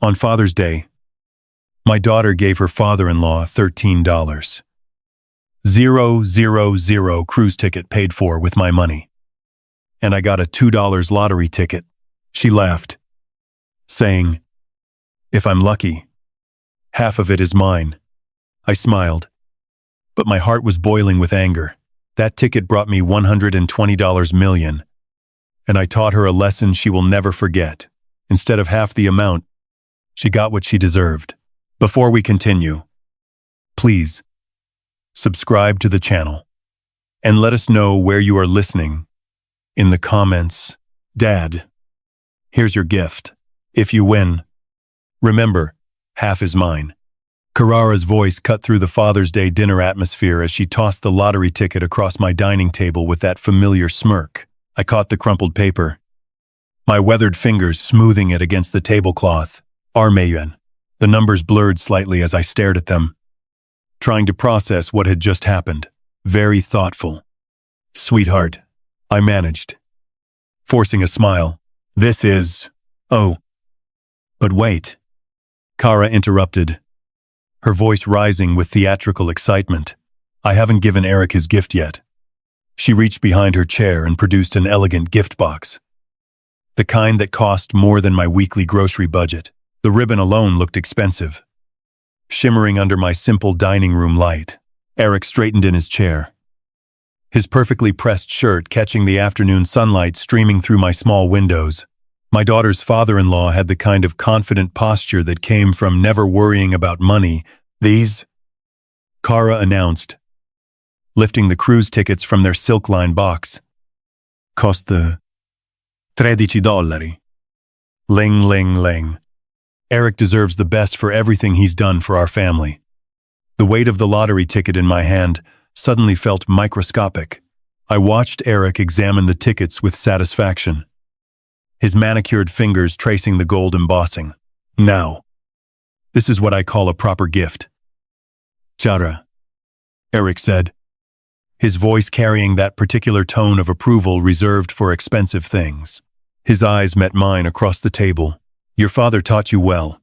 On Father's Day, my daughter gave her father-in-law $13. 000 cruise ticket paid for with my money. And I got a $2 lottery ticket. She laughed, saying, "If I'm lucky, half of it is mine." I smiled, but my heart was boiling with anger. That ticket brought me $120 million, and I taught her a lesson she will never forget. Instead of half the amount, she got what she deserved. Before we continue, please subscribe to the channel and let us know where you are listening in the comments. Dad, here's your gift. If you win, remember, half is mine. Carrara's voice cut through the Father's Day dinner atmosphere as she tossed the lottery ticket across my dining table with that familiar smirk. I caught the crumpled paper, my weathered fingers smoothing it against the tablecloth. Armayen. The numbers blurred slightly as I stared at them, trying to process what had just happened. Very thoughtful. "Sweetheart," I managed, forcing a smile. "This is... Oh. But wait." Kara interrupted, her voice rising with theatrical excitement. "I haven't given Eric his gift yet." She reached behind her chair and produced an elegant gift box, the kind that cost more than my weekly grocery budget. The ribbon alone looked expensive, shimmering under my simple dining room light. Eric straightened in his chair, his perfectly pressed shirt catching the afternoon sunlight streaming through my small windows. My daughter's father-in-law had the kind of confident posture that came from never worrying about money. "These," Kara announced, lifting the cruise tickets from their silk-lined box, "costa $13. Ling, ling, ling. Eric deserves the best for everything he's done for our family." The weight of the lottery ticket in my hand suddenly felt microscopic. I watched Eric examine the tickets with satisfaction, his manicured fingers tracing the gold embossing. "Now, this is what I call a proper gift." "Chara," Eric said, his voice carrying that particular tone of approval reserved for expensive things. His eyes met mine across the table. "Your father taught you well."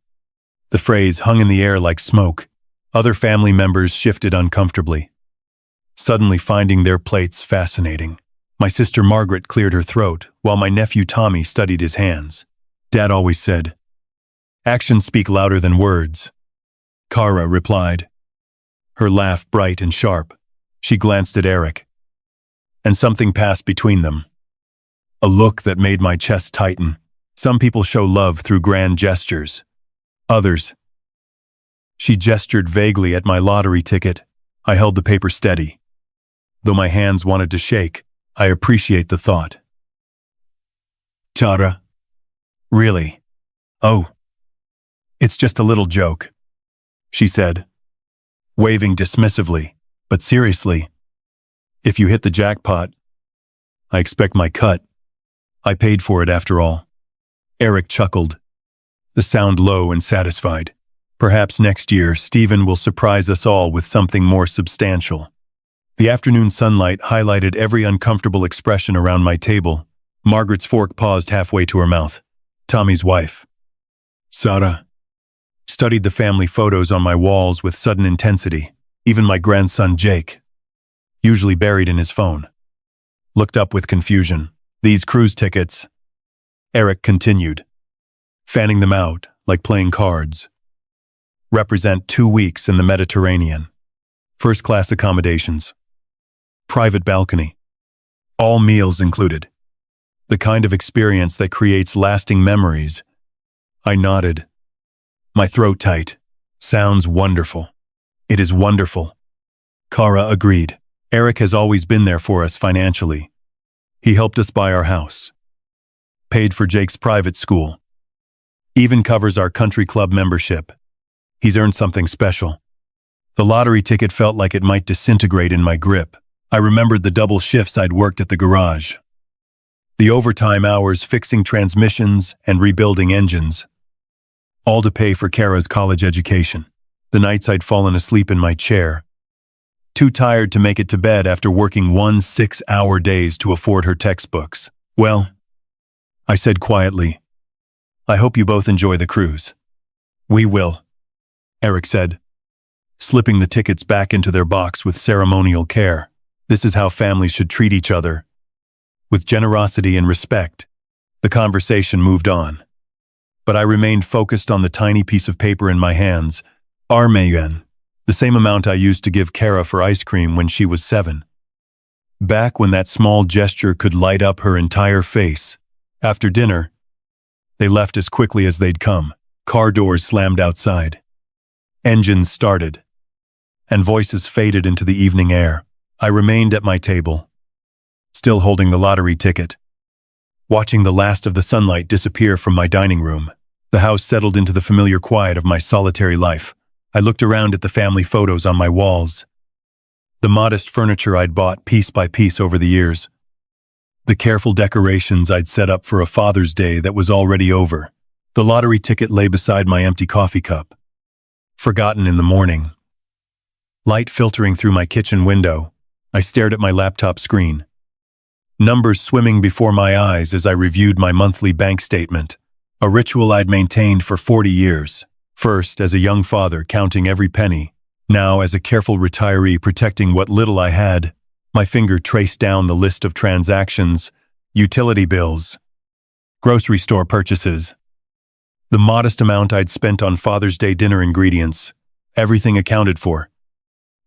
The phrase hung in the air like smoke. Other family members shifted uncomfortably, suddenly finding their plates fascinating. My sister Margaret cleared her throat, while my nephew Tommy studied his hands. "Dad always said, actions speak louder than words," Kara replied, her laugh bright and sharp. She glanced at Eric, and something passed between them, a look that made my chest tighten. Some people show love through grand gestures. Others. She gestured vaguely at my lottery ticket. I held the paper steady. Though my hands wanted to shake, I appreciate the thought. "Chara? Really? Oh. It's just a little joke," she said, waving dismissively. "But seriously, if you hit the jackpot, I expect my cut. I paid for it after all." Eric chuckled, the sound low and satisfied. "Perhaps next year, Stephen will surprise us all with something more substantial." The afternoon sunlight highlighted every uncomfortable expression around my table. Margaret's fork paused halfway to her mouth. Tommy's wife, Sarah, studied the family photos on my walls with sudden intensity. Even my grandson Jake, usually buried in his phone, looked up with confusion. "These cruise tickets," Eric continued, fanning them out like playing cards, "represent 2 weeks in the Mediterranean. First-class accommodations, private balcony, all meals included. The kind of experience that creates lasting memories." I nodded, my throat tight. "Sounds wonderful." "It is wonderful," Kara agreed. "Eric has always been there for us financially. He helped us buy our house, paid for Jake's private school, even covers our country club membership. He's earned something special." The lottery ticket felt like it might disintegrate in my grip. I remembered the double shifts I'd worked at the garage, the overtime hours fixing transmissions and rebuilding engines, all to pay for Kara's college education. The nights I'd fallen asleep in my chair, too tired to make it to bed after working 6-hour days to afford her textbooks. "Well," I said quietly, "I hope you both enjoy the cruise." We will, Eric said, slipping the tickets back into their box with ceremonial care. This is how families should treat each other. With generosity and respect. The conversation moved on. But I remained focused on the tiny piece of paper in my hands, yuan, the same amount I used to give Kara for ice cream when she was 7. Back when that small gesture could light up her entire face. After dinner, they left as quickly as they'd come. Car doors slammed outside. Engines started. And voices faded into the evening air. I remained at my table, still holding the lottery ticket, watching the last of the sunlight disappear from my dining room. The house settled into the familiar quiet of my solitary life. I looked around at the family photos on my walls, the modest furniture I'd bought piece by piece over the years, the careful decorations I'd set up for a Father's Day that was already over. The lottery ticket lay beside my empty coffee cup, forgotten in the morning. Light filtering through my kitchen window, I stared at my laptop screen. Numbers swimming before my eyes as I reviewed my monthly bank statement, a ritual I'd maintained for 40 years. First, as a young father counting every penny, now as a careful retiree protecting what little I had. My finger traced down the list of transactions, utility bills, grocery store purchases, the modest amount I'd spent on Father's Day dinner ingredients, everything accounted for,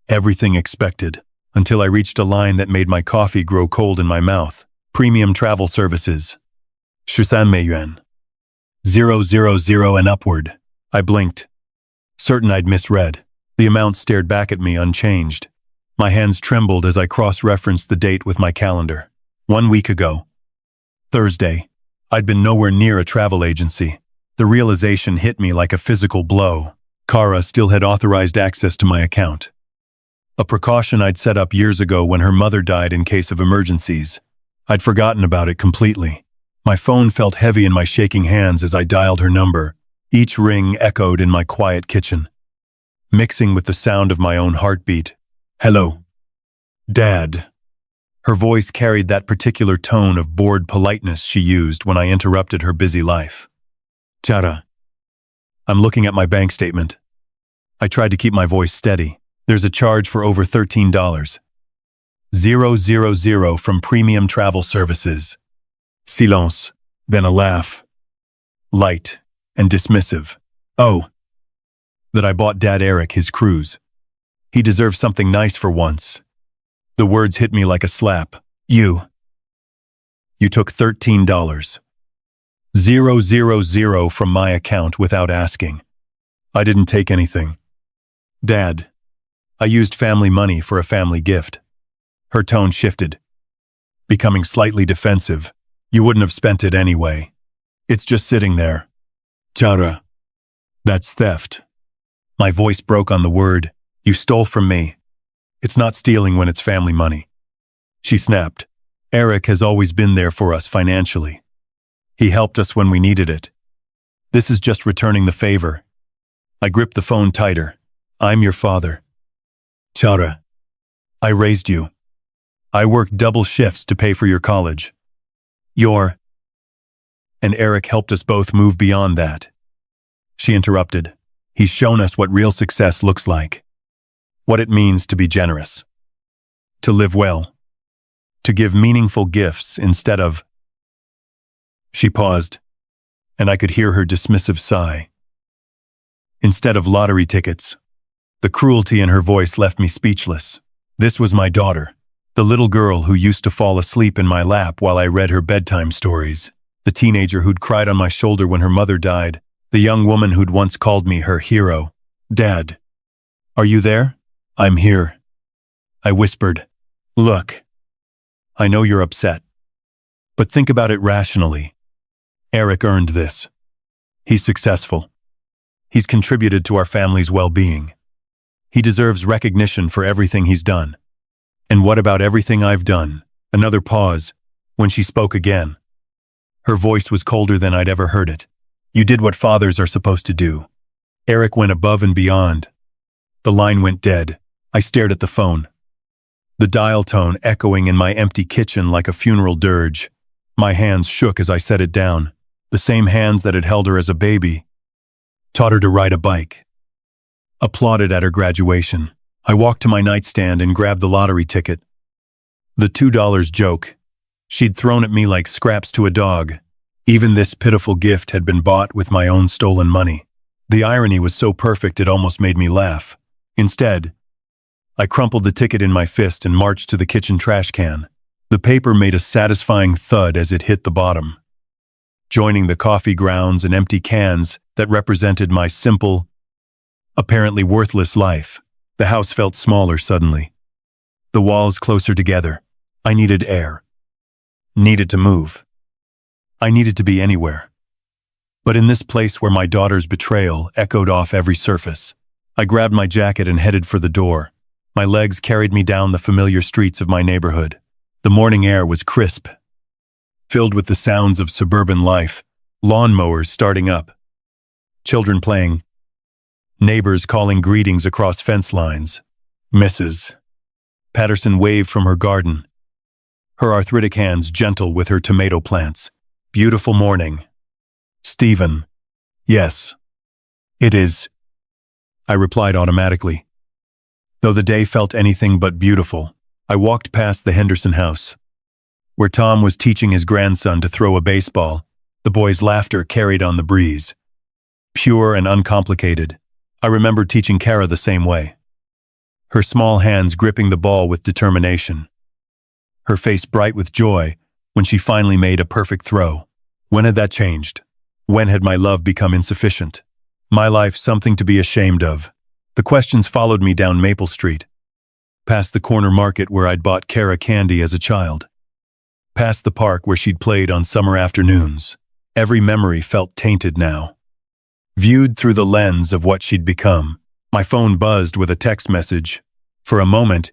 everything expected, until I reached a line that made my coffee grow cold in my mouth. Premium travel services. 13 yuan. 000 and upward. I blinked, certain I'd misread. The amount stared back at me unchanged. My hands trembled as I cross-referenced the date with my calendar. 1 week ago. Thursday. I'd been nowhere near a travel agency. The realization hit me like a physical blow. Kara still had authorized access to my account. A precaution I'd set up years ago when her mother died in case of emergencies. I'd forgotten about it completely. My phone felt heavy in my shaking hands as I dialed her number. Each ring echoed in my quiet kitchen, mixing with the sound of my own heartbeat. Hello. Dad. Her voice carried that particular tone of bored politeness she used when I interrupted her busy life. Tara. I'm looking at my bank statement. I tried to keep my voice steady. There's a charge for over $13. 000 from Premium Travel Services. Silence. Then a laugh. Light and dismissive. Oh. That I bought Dad Eric his cruise. He deserves something nice for once. The words hit me like a slap. You took $13. 000 from my account without asking. I didn't take anything. Dad, I used family money for a family gift. Her tone shifted, becoming slightly defensive. You wouldn't have spent it anyway. It's just sitting there. Tara, that's theft. My voice broke on the word. You stole from me. It's not stealing when it's family money. She snapped. Eric has always been there for us financially. He helped us when we needed it. This is just returning the favor. I gripped the phone tighter. I'm your father. Tara, I raised you. I worked double shifts to pay for your college. And Eric helped us both move beyond that. She interrupted. He's shown us what real success looks like. What it means to be generous. To live well. To give meaningful gifts instead of... She paused, and I could hear her dismissive sigh. Instead of lottery tickets. The cruelty in her voice left me speechless. This was my daughter, the little girl who used to fall asleep in my lap while I read her bedtime stories, the teenager who'd cried on my shoulder when her mother died, the young woman who'd once called me her hero. Dad, are you there? I'm here. I whispered. Look, I know you're upset, but think about it rationally. Eric earned this. He's successful. He's contributed to our family's well-being. He deserves recognition for everything he's done. And what about everything I've done? Another pause, when she spoke again. Her voice was colder than I'd ever heard it. You did what fathers are supposed to do. Eric went above and beyond. The line went dead. I stared at the phone. The dial tone echoing in my empty kitchen like a funeral dirge. My hands shook as I set it down. The same hands that had held her as a baby. taught her to ride a bike, applauded at her graduation. I walked to my nightstand and grabbed the lottery ticket. The $2 joke she'd thrown at me like scraps to a dog. Even this pitiful gift had been bought with my own stolen money. The irony was so perfect it almost made me laugh. Instead, I crumpled the ticket in my fist and marched to the kitchen trash can. The paper made a satisfying thud as it hit the bottom, joining the coffee grounds and empty cans that represented my simple, apparently worthless life. The house felt smaller suddenly, the walls closer together. I needed air, needed to move. I needed to be anywhere. But in this place where my daughter's betrayal echoed off every surface, I grabbed my jacket and headed for the door. My legs carried me down the familiar streets of my neighborhood. The morning air was crisp, filled with the sounds of suburban life, lawnmowers starting up, children playing, neighbors calling greetings across fence lines. Mrs. Patterson waved from her garden, her arthritic hands gentle with her tomato plants. Beautiful morning. Stephen. Yes. It is. I replied automatically. Though the day felt anything but beautiful, I walked past the Henderson house, where Tom was teaching his grandson to throw a baseball. The boy's laughter carried on the breeze, pure and uncomplicated. I remember teaching Kara the same way, her small hands gripping the ball with determination, her face bright with joy when she finally made a perfect throw. When had that changed? When had my love become insufficient? My life something to be ashamed of? The questions followed me down Maple Street, past the corner market where I'd bought Kara candy as a child, past the park where she'd played on summer afternoons. Every memory felt tainted now, viewed through the lens of what she'd become. My phone buzzed with a text message. For a moment,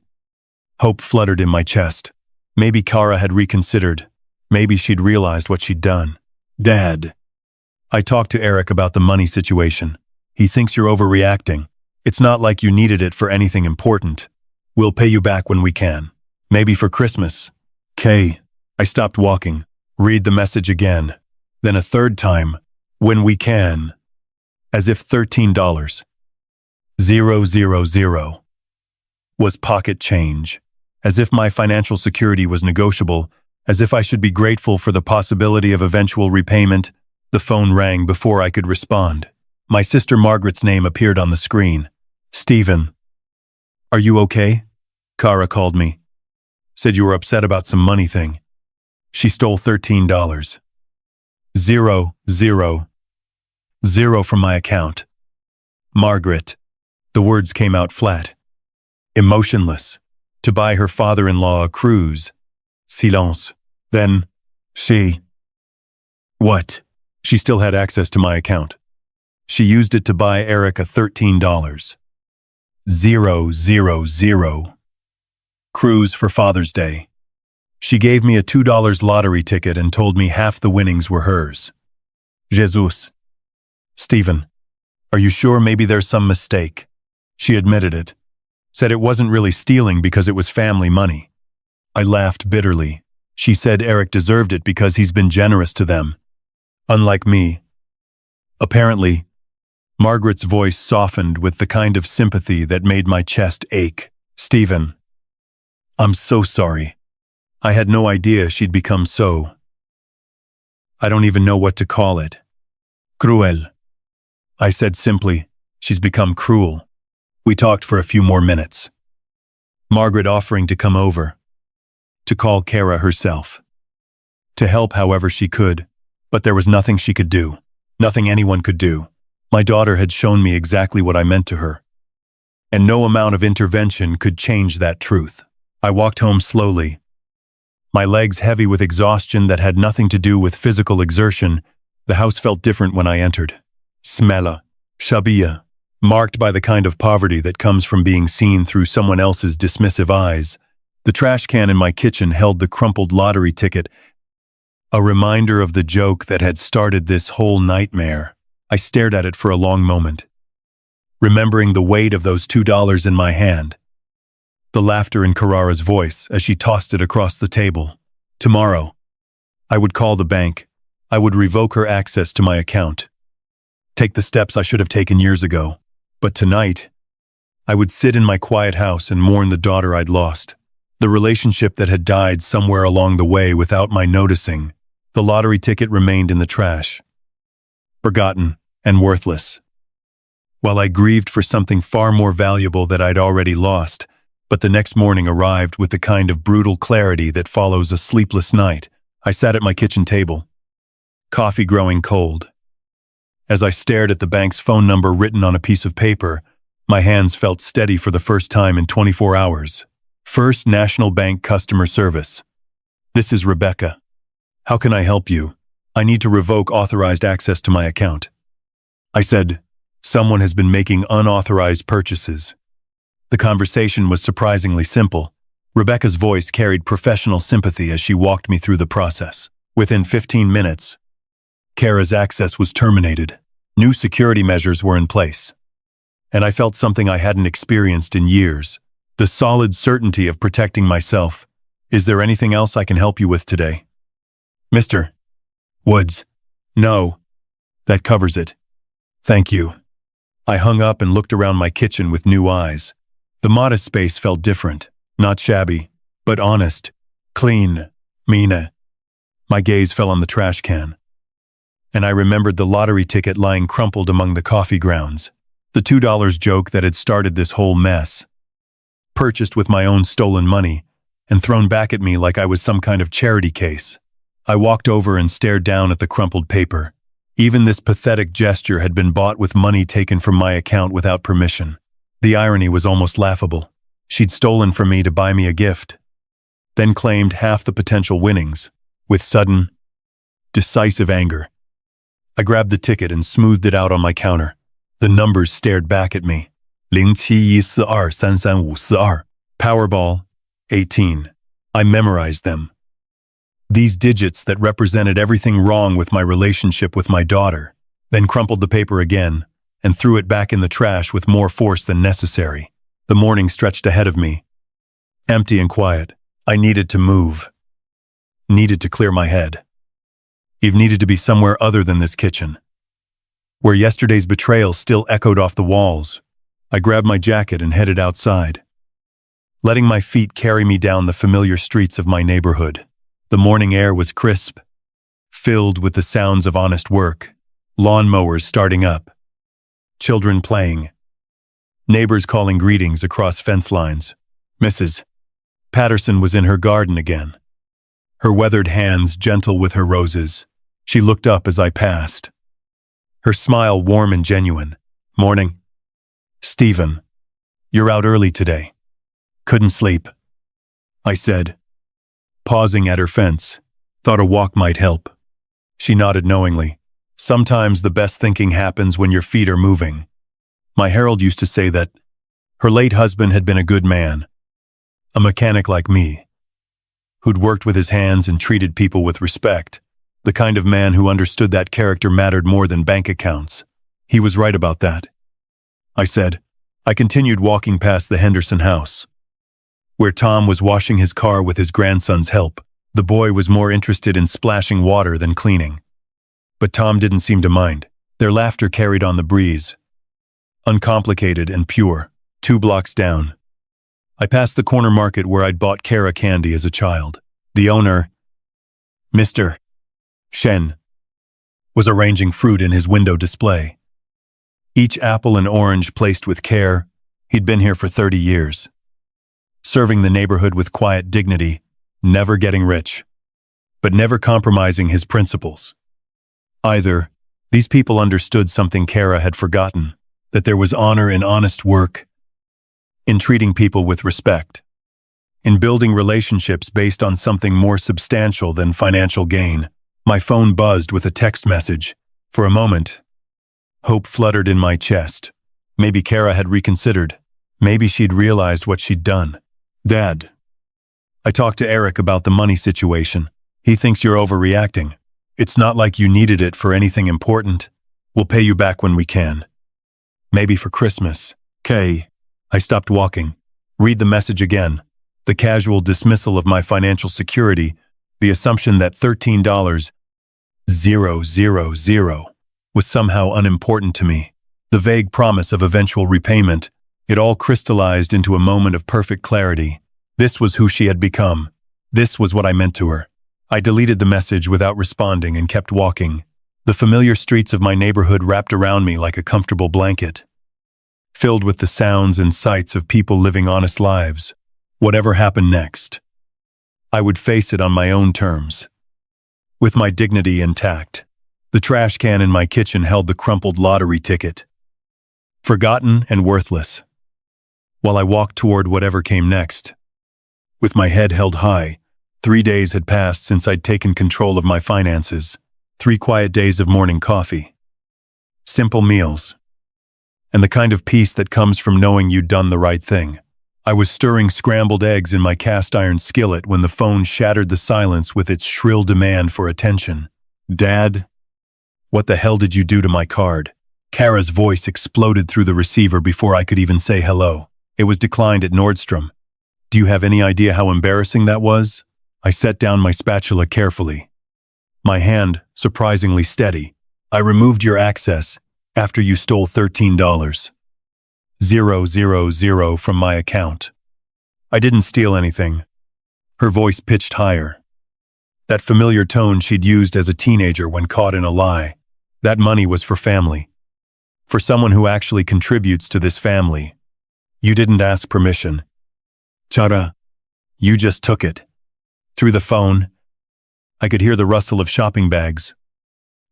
hope fluttered in my chest. Maybe Kara had reconsidered. Maybe she'd realized what she'd done. Dad. I talked to Eric about the money situation. He thinks you're overreacting. It's not like you needed it for anything important. We'll pay you back when we can. Maybe for Christmas. Kay. I stopped walking. Read the message again. Then a third time. When we can. As if $13. 000 was pocket change. As if my financial security was negotiable. As if I should be grateful for the possibility of eventual repayment. The phone rang before I could respond. My sister Margaret's name appeared on the screen. Stephen. Are you okay? Kara called me. Said you were upset about some money thing. She stole $13. 000 from my account. Margaret. The words came out flat, emotionless. To buy her father-in-law a cruise. Silence. Then, she. What? She still had access to my account. She used it to buy Eric a $13. 000 cruise for Father's Day. She gave me a $2 lottery ticket and told me half the winnings were hers. Jesus. Stephen, are you sure maybe there's some mistake? She admitted it. Said it wasn't really stealing because it was family money. I laughed bitterly. She said Eric deserved it because he's been generous to them. Unlike me. Apparently, Margaret's voice softened with the kind of sympathy that made my chest ache. Stephen, I'm so sorry. I had no idea she'd become so. I don't even know what to call it. Cruel. I said simply, she's become cruel. We talked for a few more minutes. Margaret offering to come over, to call Kara herself, to help however she could, but there was nothing she could do, nothing anyone could do. My daughter had shown me exactly what I meant to her, and no amount of intervention could change that truth. I walked home slowly, my legs heavy with exhaustion that had nothing to do with physical exertion. The house felt different when I entered. Smela, shabia, marked by the kind of poverty that comes from being seen through someone else's dismissive eyes. The trash can in my kitchen held the crumpled lottery ticket, a reminder of the joke that had started this whole nightmare. I stared at it for a long moment, remembering the weight of those $2 in my hand, the laughter in Carrara's voice as she tossed it across the table. Tomorrow, I would call the bank. I would revoke her access to my account. take the steps I should have taken years ago. But tonight, I would sit in my quiet house and mourn the daughter I'd lost, the relationship that had died somewhere along the way without my noticing. The lottery ticket remained in the trash, forgotten and worthless, while I grieved for something far more valuable that I'd already lost. But the next morning arrived with the kind of brutal clarity that follows a sleepless night. I sat at my kitchen table, coffee growing cold. As I stared at the bank's phone number written on a piece of paper, my hands felt steady for the first time in 24 hours. First National Bank Customer Service. This is Rebecca. How can I help you? I need to revoke authorized access to my account. I said, someone has been making unauthorized purchases. The conversation was surprisingly simple. Rebecca's voice carried professional sympathy as she walked me through the process. Within 15 minutes, Kara's access was terminated. New security measures were in place. And I felt something I hadn't experienced in years. The solid certainty of protecting myself. Is there anything else I can help you with today? Mr. Woods. No. That covers it. Thank you. I hung up and looked around my kitchen with new eyes. The modest space felt different, not shabby, but honest, clean, Mina. My gaze fell on the trash can, and I remembered the lottery ticket lying crumpled among the coffee grounds, the $2 joke that had started this whole mess. Purchased with my own stolen money and thrown back at me like I was some kind of charity case. I walked over and stared down at the crumpled paper. Even this pathetic gesture had been bought with money taken from my account without permission. The irony was almost laughable. She'd stolen from me to buy me a gift, then claimed half the potential winnings, with sudden, decisive anger. I grabbed the ticket and smoothed it out on my counter. The numbers stared back at me. 0714335342. Powerball, 18. I memorized them. These digits that represented everything wrong with my relationship with my daughter, then crumpled the paper again and threw it back in the trash with more force than necessary. The morning stretched ahead of me, empty and quiet. I needed to move, needed to clear my head. Eve needed to be somewhere other than this kitchen, where yesterday's betrayal still echoed off the walls. I grabbed my jacket and headed outside, letting my feet carry me down the familiar streets of my neighborhood. The morning air was crisp, filled with the sounds of honest work, lawnmowers starting up, children playing, neighbors calling greetings across fence lines. Mrs. Patterson was in her garden again, her weathered hands gentle with her roses. She looked up as I passed, her smile warm and genuine. Morning. Stephen, you're out early today. Couldn't sleep, I said, pausing at her fence. Thought a walk might help. She nodded knowingly. Sometimes the best thinking happens when your feet are moving. My Harold used to say that her late husband had been a good man, a mechanic like me, who'd worked with his hands and treated people with respect, the kind of man who understood that character mattered more than bank accounts. He was right about that, I said. I continued walking past the Henderson house, where Tom was washing his car with his grandson's help. The boy was more interested in splashing water than cleaning. But Tom didn't seem to mind. Their laughter carried on the breeze, uncomplicated and pure. 2 blocks down, I passed the corner market where I'd bought Kara candy as a child. The owner, Mr. Shen, was arranging fruit in his window display. Each apple and orange placed with care. He'd been here for 30 years, serving the neighborhood with quiet dignity, never getting rich, but never compromising his principles. Either, these people understood something Kara had forgotten, that there was honor in honest work, in treating people with respect, in building relationships based on something more substantial than financial gain. My phone buzzed with a text message. For a moment, hope fluttered in my chest. Maybe Kara had reconsidered. Maybe she'd realized what she'd done. Dad, I talked to Eric about the money situation. He thinks you're overreacting. It's not like you needed it for anything important. We'll pay you back when we can. Maybe for Christmas. Kay. I stopped walking. Read the message again. The casual dismissal of my financial security, the assumption that $13,000 was somehow unimportant to me. The vague promise of eventual repayment, it all crystallized into a moment of perfect clarity. This was who she had become. This was what I meant to her. I deleted the message without responding and kept walking. The familiar streets of my neighborhood wrapped around me like a comfortable blanket, filled with the sounds and sights of people living honest lives. Whatever happened next, I would face it on my own terms, with my dignity intact. The trash can in my kitchen held the crumpled lottery ticket, forgotten and worthless. While I walked toward whatever came next, with my head held high, 3 days had passed since I'd taken control of my finances. 3 quiet days of morning coffee, simple meals, and the kind of peace that comes from knowing you'd done the right thing. I was stirring scrambled eggs in my cast-iron skillet when the phone shattered the silence with its shrill demand for attention. "Dad, what the hell did you do to my card?" Kara's voice exploded through the receiver before I could even say hello. It was declined at Nordstrom. "Do you have any idea how embarrassing that was?" I set down my spatula carefully, my hand surprisingly steady. "I removed your access after you stole $13,000 from my account." "I didn't steal anything." Her voice pitched higher, that familiar tone she'd used as a teenager when caught in a lie. "That money was for family. For someone who actually contributes to this family. You didn't ask permission. Chara, you just took it." Through the phone, I could hear the rustle of shopping bags,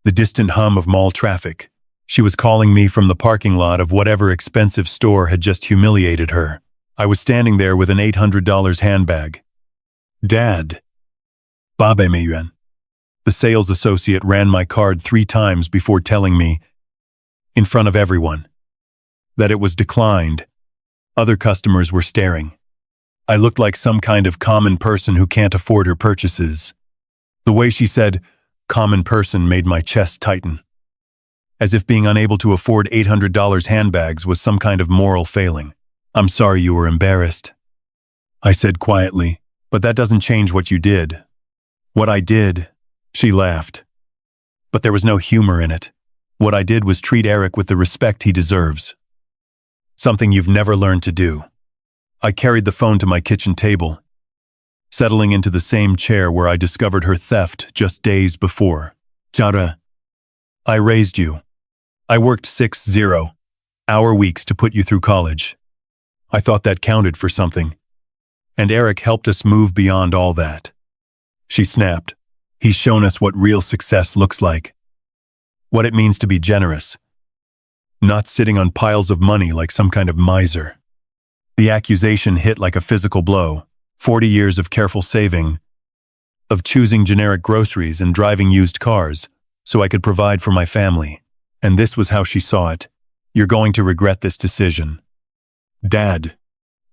the distant hum of mall traffic. She was calling me from the parking lot of whatever expensive store had just humiliated her. I was standing there with an $800 handbag. "Dad." "Babe Meyuan." The sales associate ran my card 3 times before telling me, in front of everyone, that it was declined. Other customers were staring. I looked like some kind of common person who can't afford her purchases. The way she said, "common person," made my chest tighten, as if being unable to afford $800 handbags was some kind of moral failing. "I'm sorry you were embarrassed," I said quietly, "but that doesn't change what you did." "What I did," she laughed, but there was no humor in it. "What I did was treat Eric with the respect he deserves. Something you've never learned to do." I carried the phone to my kitchen table, settling into the same chair where I discovered her theft just days before. "Chara, I raised you. I worked 6-0-hour weeks to put you through college. I thought that counted for something. And Eric helped us move beyond all that." She snapped. "He's shown us what real success looks like. What it means to be generous. Not sitting on piles of money like some kind of miser." The accusation hit like a physical blow. 40 years of careful saving, of choosing generic groceries and driving used cars so I could provide for my family. And this was how she saw it. "You're going to regret this decision." "Dad."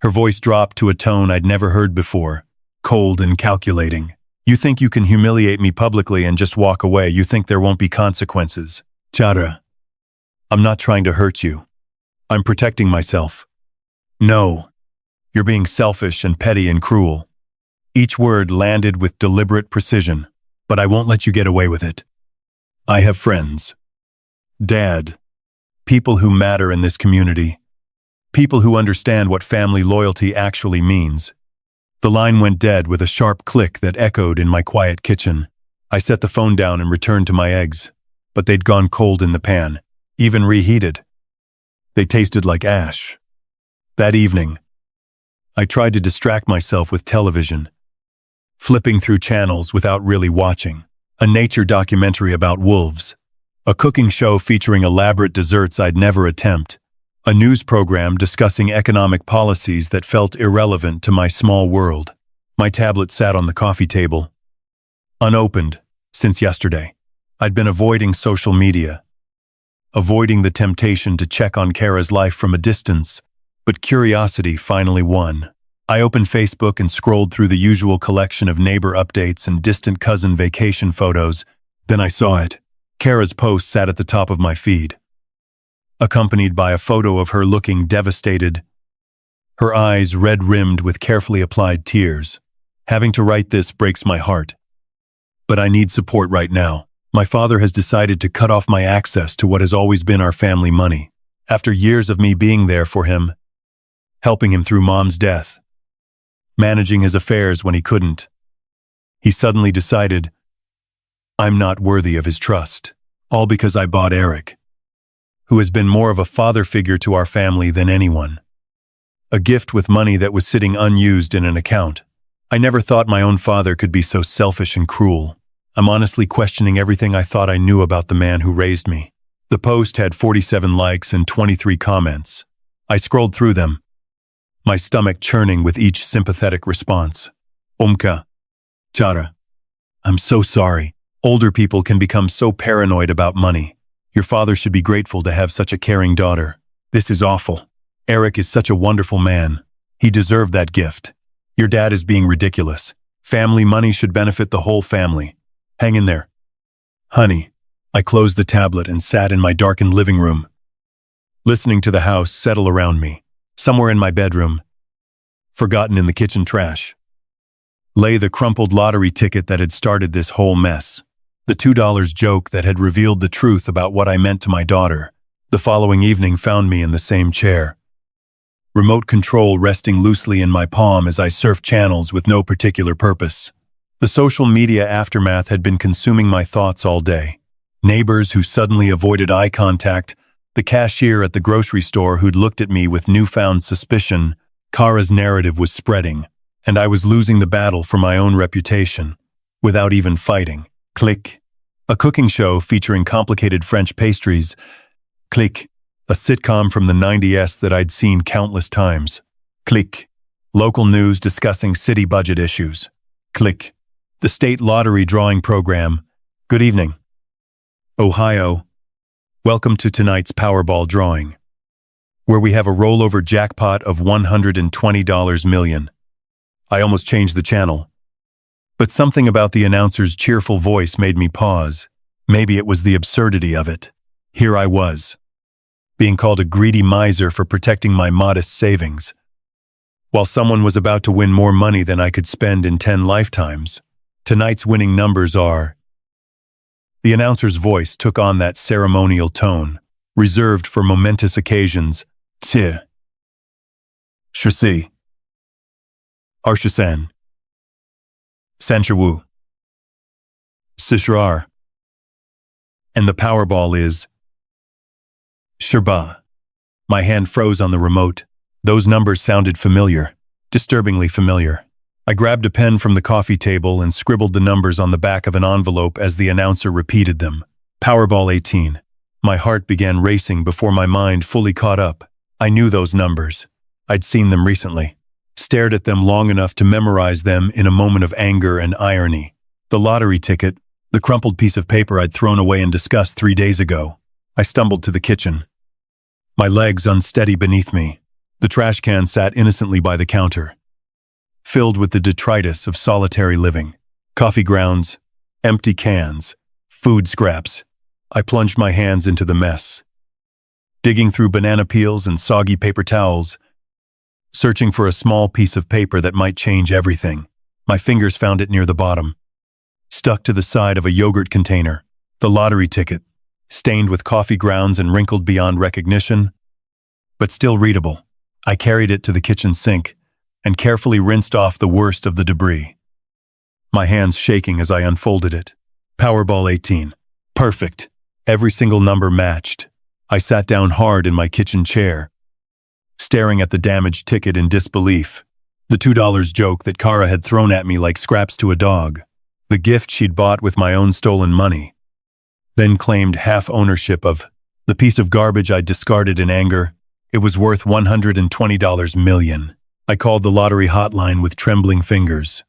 Her voice dropped to a tone I'd never heard before, cold and calculating. "You think you can humiliate me publicly and just walk away? You think there won't be consequences?" "Chara, I'm not trying to hurt you. I'm protecting myself." "No, you're being selfish and petty and cruel." Each word landed with deliberate precision, "but I won't let you get away with it. I have friends. Dad, people who matter in this community. People who understand what family loyalty actually means." The line went dead with a sharp click that echoed in my quiet kitchen. I set the phone down and returned to my eggs, but they'd gone cold in the pan, even reheated. They tasted like ash. That evening, I tried to distract myself with television, flipping through channels without really watching. A nature documentary about wolves, a cooking show featuring elaborate desserts I'd never attempt, a news program discussing economic policies that felt irrelevant to my small world. My tablet sat on the coffee table, unopened since yesterday. I'd been avoiding social media, avoiding the temptation to check on Kara's life from a distance, but curiosity finally won. I opened Facebook and scrolled through the usual collection of neighbor updates and distant cousin vacation photos. Then I saw it. Kara's post sat at the top of my feed, accompanied by a photo of her looking devastated, her eyes red-rimmed with carefully applied tears. "Having to write this breaks my heart. But I need support right now. My father has decided to cut off my access to what has always been our family money. After years of me being there for him, helping him through Mom's death, managing his affairs when he couldn't, he suddenly decided I'm not worthy of his trust. All because I bought Eric, who has been more of a father figure to our family than anyone. A gift with money that was sitting unused in an account. I never thought my own father could be so selfish and cruel. I'm honestly questioning everything I thought I knew about the man who raised me. The post had 47 likes and 23 comments. I scrolled through them, my stomach churning with each sympathetic response. Umka. Chara. I'm so sorry. Older people can become so paranoid about money. Your father should be grateful to have such a caring daughter. This is awful. Eric is such a wonderful man. He deserved that gift. Your dad is being ridiculous. Family money should benefit the whole family. Hang in there. Honey. I closed the tablet and sat in my darkened living room, listening to the house settle around me. Somewhere in my bedroom, forgotten in the kitchen trash, lay the crumpled lottery ticket that had started this whole mess. The $2 joke that had revealed the truth about what I meant to my daughter. The following evening found me in the same chair, remote control resting loosely in my palm as I surfed channels with no particular purpose. The social media aftermath had been consuming my thoughts all day. Neighbors who suddenly avoided eye contact, the cashier at the grocery store who'd looked at me with newfound suspicion. Kara's narrative was spreading, and I was losing the battle for my own reputation, without even fighting. Click. A cooking show featuring complicated French pastries. Click. A sitcom from the 90s that I'd seen countless times. Click. Local news discussing city budget issues. Click. The state lottery drawing program. Good evening, Ohio. Welcome to tonight's Powerball drawing, where we have a rollover jackpot of $120 million. I almost changed the channel, but something about the announcer's cheerful voice made me pause. Maybe it was the absurdity of it. Here I was, being called a greedy miser for protecting my modest savings, while someone was about to win more money than I could spend in 10 lifetimes. Tonight's winning numbers are... The announcer's voice took on that ceremonial tone, reserved for momentous occasions. Tse. Shirsi. Arshasan. Sanchawu. Sishrar. And the Powerball is... Sherba. My hand froze on the remote. Those numbers sounded familiar, disturbingly familiar. I grabbed a pen from the coffee table and scribbled the numbers on the back of an envelope as the announcer repeated them. Powerball 18. My heart began racing before my mind fully caught up. I knew those numbers. I'd seen them recently. Stared at them long enough to memorize them in a moment of anger and irony. The lottery ticket, the crumpled piece of paper I'd thrown away in disgust 3 days ago. I stumbled to the kitchen, my legs unsteady beneath me. The trash can sat innocently by the counter, filled with the detritus of solitary living. Coffee grounds, empty cans, food scraps. I plunged my hands into the mess, digging through banana peels and soggy paper towels, searching for a small piece of paper that might change everything. My fingers found it near the bottom, stuck to the side of a yogurt container. The lottery ticket, stained with coffee grounds and wrinkled beyond recognition, but still readable. I carried it to the kitchen sink and carefully rinsed off the worst of the debris, my hands shaking as I unfolded it. Powerball 18. Perfect. Every single number matched. I sat down hard in my kitchen chair, staring at the damaged ticket in disbelief. The $2 joke that Kara had thrown at me like scraps to a dog. The gift she'd bought with my own stolen money, then claimed half ownership of. The piece of garbage I'd discarded in anger. It was worth $120 million. I called the lottery hotline with trembling fingers.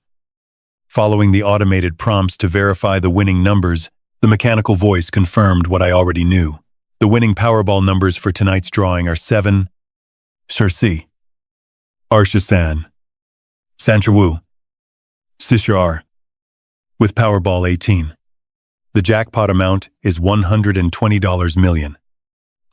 Following the automated prompts to verify the winning numbers, the mechanical voice confirmed what I already knew. The winning Powerball numbers for tonight's drawing are 7, Shirsi, Arshasan, Sanchawu, Sishar, with Powerball 18. The jackpot amount is $120 million.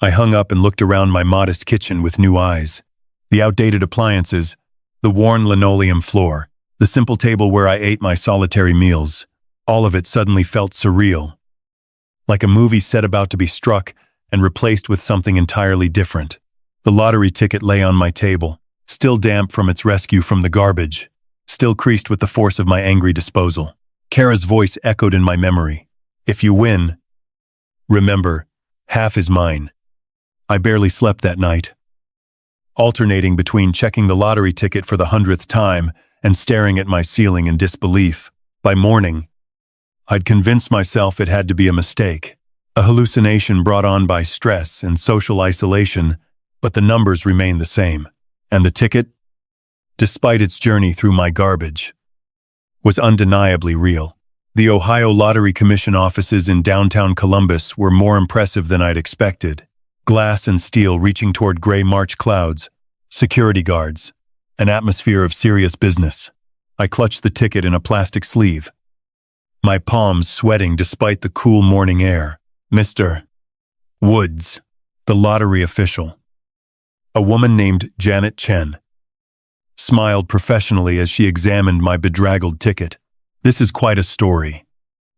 I hung up and looked around my modest kitchen with new eyes. The outdated appliances, the worn linoleum floor, the simple table where I ate my solitary meals, all of it suddenly felt surreal. like a movie set about to be struck and replaced with something entirely different. The lottery ticket lay on my table, still damp from its rescue from the garbage, still creased with the force of my angry disposal. Kara's voice echoed in my memory. If you win, remember, half is mine. I barely slept that night, alternating between checking the lottery ticket for the 100th time and staring at my ceiling in disbelief. By morning, I'd convinced myself it had to be a mistake, a hallucination brought on by stress and social isolation, but the numbers remained the same. And the ticket, despite its journey through my garbage, was undeniably real. The Ohio Lottery Commission offices in downtown Columbus were more impressive than I'd expected. Glass and steel reaching toward gray March clouds, security guards, an atmosphere of serious business. I clutched the ticket in a plastic sleeve, my palms sweating despite the cool morning air. Mr. Woods, the lottery official, a woman named Janet Chen, smiled professionally as she examined my bedraggled ticket. This is quite a story.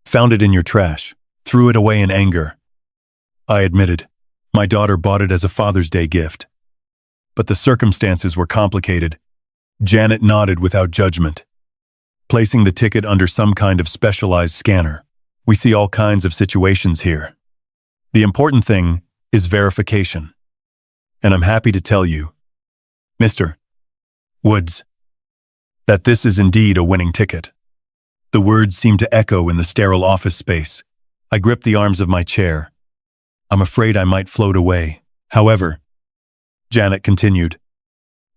Found it in your trash. Threw it away in anger. I admitted. My daughter bought it as a Father's Day gift. But the circumstances were complicated. Janet nodded without judgment, placing the ticket under some kind of specialized scanner. We see all kinds of situations here. The important thing is verification. And I'm happy to tell you, Mr. Woods, that this is indeed a winning ticket. The words seemed to echo in the sterile office space. I gripped the arms of my chair. I'm afraid I might float away. However, Janet continued,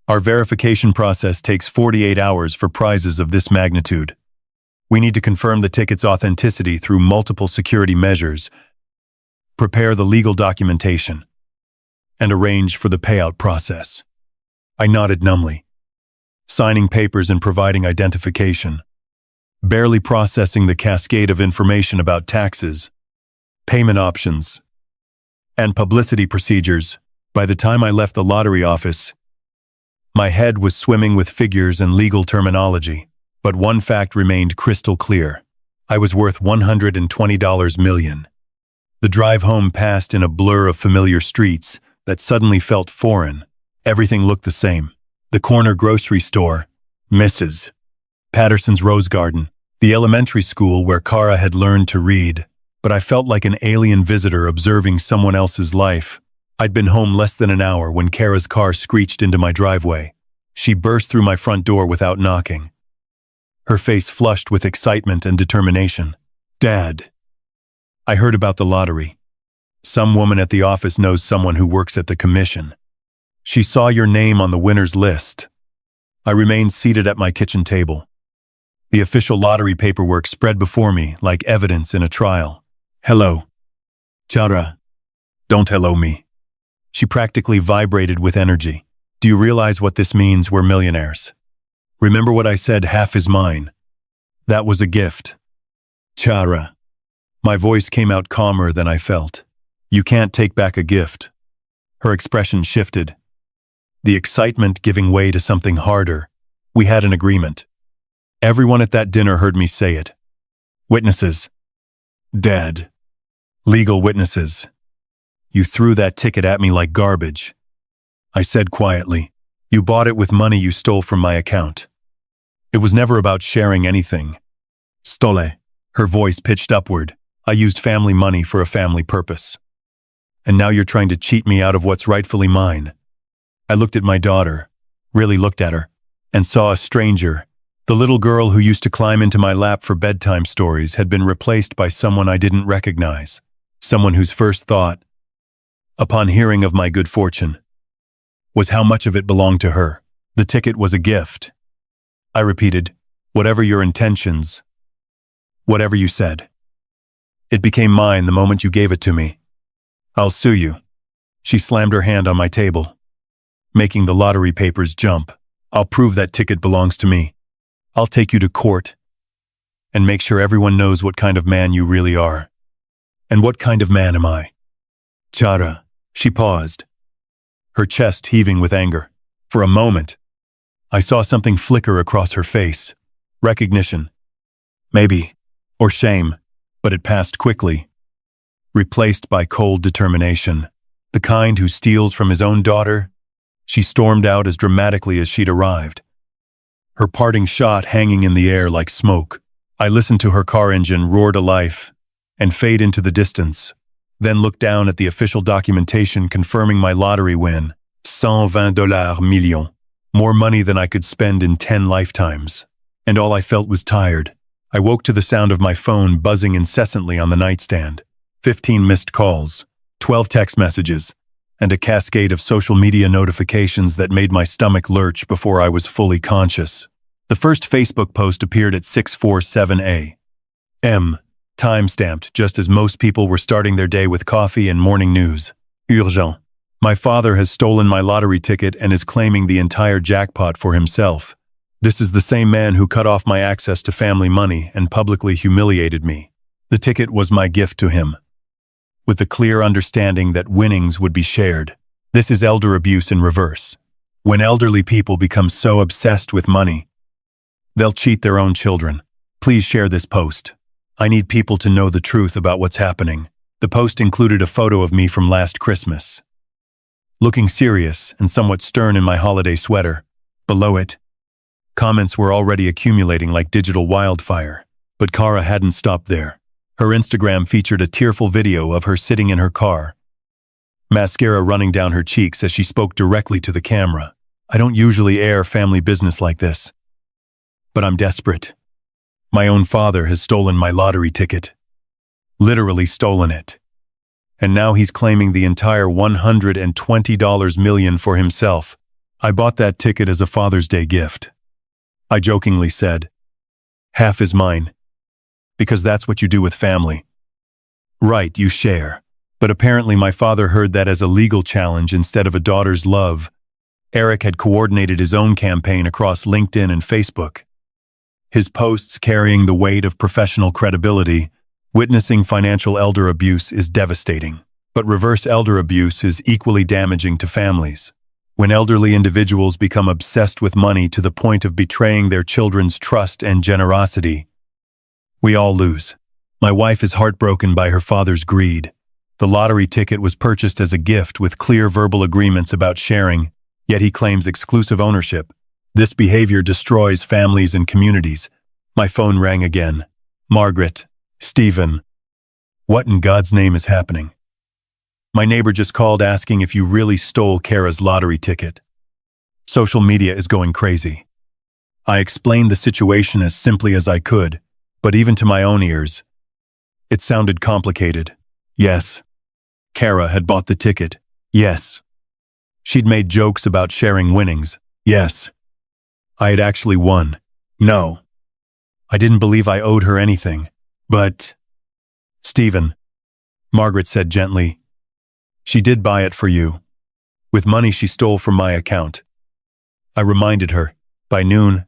our verification process takes 48 hours for prizes of this magnitude. We need to confirm the ticket's authenticity through multiple security measures, prepare the legal documentation, and arrange for the payout process. I nodded numbly, signing papers and providing identification, barely processing the cascade of information about taxes, payment options, and publicity procedures. By the time I left the lottery office, my head was swimming with figures and legal terminology, but one fact remained crystal clear. I was worth $120 million. The drive home passed in a blur of familiar streets that suddenly felt foreign. Everything looked the same. The corner grocery store, Mrs. Patterson's Rose Garden, the elementary school where Kara had learned to read, but I felt like an alien visitor observing someone else's life. I'd been home less than an hour when Kara's car screeched into my driveway. She burst through my front door without knocking, her face flushed with excitement and determination. Dad, I heard about the lottery. Some woman at the office knows someone who works at the commission. She saw your name on the winner's list. I remained seated at my kitchen table, the official lottery paperwork spread before me like evidence in a trial. Hello. Chara. Don't hello me. She practically vibrated with energy. Do you realize what this means? We're millionaires. Remember what I said, half is mine. That was a gift. Chara. My voice came out calmer than I felt. You can't take back a gift. Her expression shifted, the excitement giving way to something harder. We had an agreement. Everyone at that dinner heard me say it. Witnesses. Dad. Legal witnesses. You threw that ticket at me like garbage. I said quietly, you bought it with money you stole from my account. It was never about sharing anything. Stole. Her voice pitched upward. I used family money for a family purpose. And now you're trying to cheat me out of what's rightfully mine. I looked at my daughter, really looked at her, and saw a stranger. The little girl who used to climb into my lap for bedtime stories had been replaced by someone I didn't recognize, someone whose first thought, upon hearing of my good fortune, was how much of it belonged to her. The ticket was a gift. I repeated, whatever your intentions, whatever you said. It became mine the moment you gave it to me. I'll sue you. She slammed her hand on my table, making the lottery papers jump. I'll prove that ticket belongs to me. I'll take you to court and make sure everyone knows what kind of man you really are. And what kind of man am I? Chara. She paused, her chest heaving with anger. For a moment, I saw something flicker across her face. Recognition. Maybe. Or shame. But it passed quickly. replaced by cold determination. The kind who steals from his own daughter. She stormed out as dramatically as she'd arrived, her parting shot hanging in the air like smoke. I listened to her car engine roar to life and fade into the distance, then looked down at the official documentation confirming my lottery win. $120 million. More money than I could spend in 10 lifetimes. And all I felt was tired. I woke to the sound of my phone buzzing incessantly on the nightstand. 15 missed calls, 12 text messages, and a cascade of social media notifications that made my stomach lurch before I was fully conscious. The first Facebook post appeared at 6:47 a.m., time-stamped just as most people were starting their day with coffee and morning news. Urgent. My father has stolen my lottery ticket and is claiming the entire jackpot for himself. This is the same man who cut off my access to family money and publicly humiliated me. The ticket was my gift to him, with the clear understanding that winnings would be shared. This is elder abuse in reverse. When elderly people become so obsessed with money, they'll cheat their own children. Please share this post. I need people to know the truth about what's happening. The post included a photo of me from last Christmas, looking serious and somewhat stern in my holiday sweater. Below it, comments were already accumulating like digital wildfire. But Kara hadn't stopped there. Her Instagram featured a tearful video of her sitting in her car, mascara running down her cheeks as she spoke directly to the camera. I don't usually air family business like this, but I'm desperate. My own father has stolen my lottery ticket. Literally stolen it. And now he's claiming the entire $120 million for himself. I bought that ticket as a Father's Day gift. I jokingly said, half is mine. Because that's what you do with family. Right, you share. But apparently my father heard that as a legal challenge instead of a daughter's love. Eric had coordinated his own campaign across LinkedIn and Facebook, his posts carrying the weight of professional credibility. Witnessing financial elder abuse is devastating, but reverse elder abuse is equally damaging to families. When elderly individuals become obsessed with money to the point of betraying their children's trust and generosity, we all lose. My wife is heartbroken by her father's greed. The lottery ticket was purchased as a gift with clear verbal agreements about sharing, yet he claims exclusive ownership. This behavior destroys families and communities. My phone rang again. Margaret. Stephen. What in God's name is happening? My neighbor just called asking if you really stole Kara's lottery ticket. Social media is going crazy. I explained the situation as simply as I could, but even to my own ears, it sounded complicated. Yes. Kara had bought the ticket. Yes. She'd made jokes about sharing winnings. Yes. I had actually won. No. I didn't believe I owed her anything. But, Stephen, Margaret said gently, she did buy it for you, with money she stole from my account. I reminded her. By noon,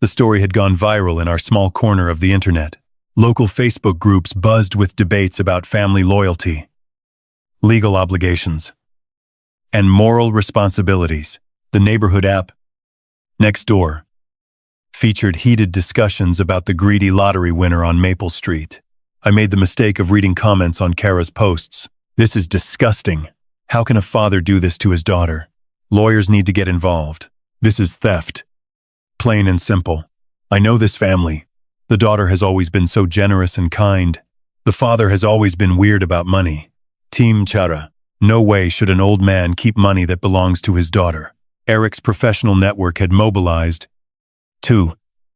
the story had gone viral in our small corner of the internet. Local Facebook groups buzzed with debates about family loyalty, legal obligations, and moral responsibilities. The neighborhood app, Next Door, featured heated discussions about the greedy lottery winner on Maple Street. I made the mistake of reading comments on Kara's posts. This is disgusting. How can a father do this to his daughter? Lawyers need to get involved. This is theft. Plain and simple. I know this family. The daughter has always been so generous and kind. The father has always been weird about money. Team Chara. No way should an old man keep money that belongs to his daughter. Eric's professional network had mobilized. 2.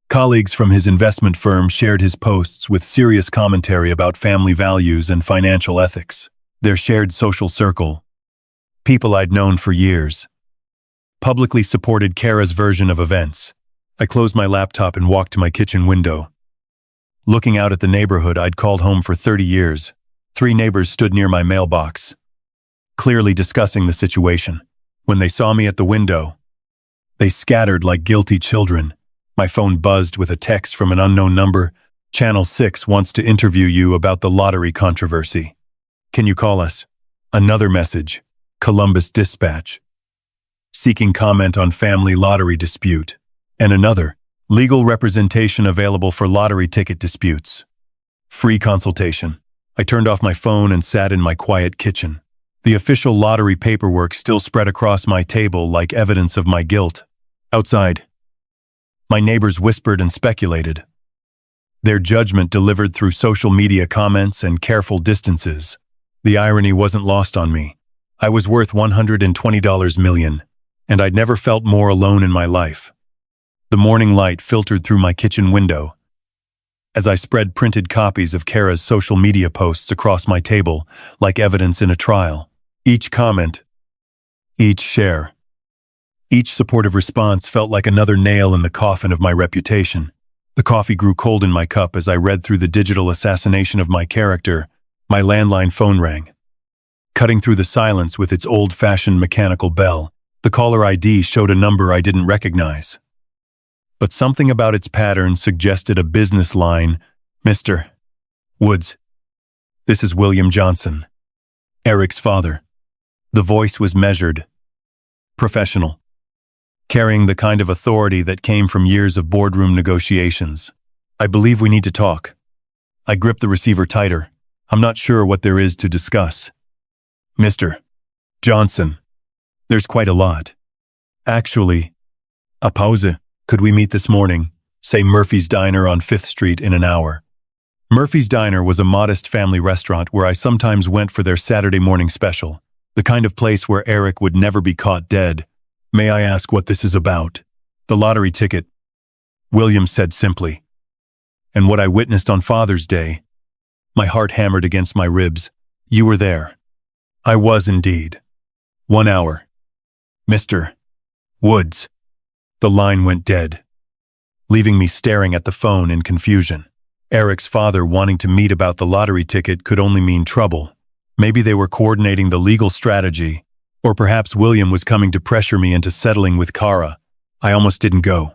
Colleagues from his investment firm shared his posts with serious commentary about family values and financial ethics. Their shared social circle, people I'd known for years, publicly supported Kara's version of events. I closed my laptop and walked to my kitchen window. Looking out at the neighborhood I'd called home for 30 years, 3 neighbors stood near my mailbox, clearly discussing the situation. When they saw me at the window, they scattered like guilty children. My phone buzzed with a text from an unknown number. Channel 6 wants to interview you about the lottery controversy. Can you call us? Another message. Columbus Dispatch, seeking comment on family lottery dispute. And another. Legal representation available for lottery ticket disputes. Free consultation. I turned off my phone and sat in my quiet kitchen. The official lottery paperwork still spread across my table like evidence of my guilt. Outside, my neighbors whispered and speculated, their judgment delivered through social media comments and careful distances. The irony wasn't lost on me. I was worth $120 million, and I'd never felt more alone in my life. The morning light filtered through my kitchen window. As I spread printed copies of Kara's social media posts across my table, like evidence in a trial. Each comment, each share, each supportive response felt like another nail in the coffin of my reputation. The coffee grew cold in my cup as I read through the digital assassination of my character. My landline phone rang. Cutting through the silence with its old-fashioned mechanical bell, the caller ID showed a number I didn't recognize. But something about its pattern suggested a business line. Mr. Woods. This is William Johnson, Eric's father. The voice was measured, professional, carrying the kind of authority that came from years of boardroom negotiations. I believe we need to talk. I gripped the receiver tighter. I'm not sure what there is to discuss. Mr. Johnson, there's quite a lot. Actually, a pause. Could we meet this morning, say Murphy's Diner on 5th Street in an hour? Murphy's Diner was a modest family restaurant where I sometimes went for their Saturday morning special, the kind of place where Eric would never be caught dead. May I ask what this is about? The lottery ticket, William said simply. And what I witnessed on Father's Day. My heart hammered against my ribs. You were there. I was indeed. 1 hour. Mr. Woods. The line went dead, leaving me staring at the phone in confusion. Eric's father wanting to meet about the lottery ticket could only mean trouble. Maybe they were coordinating the legal strategy, or perhaps William was coming to pressure me into settling with Kara. I almost didn't go.